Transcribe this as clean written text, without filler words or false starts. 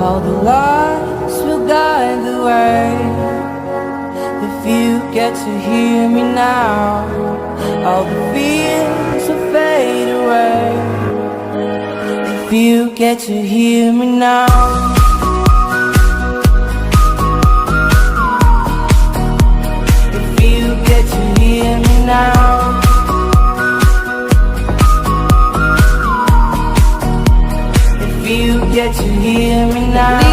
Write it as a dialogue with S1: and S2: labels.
S1: All the lights will guide the way. If you get to hear me now, all the fears will fade away. If you get to hear me now. Get to hear me now. If you get to hear me now.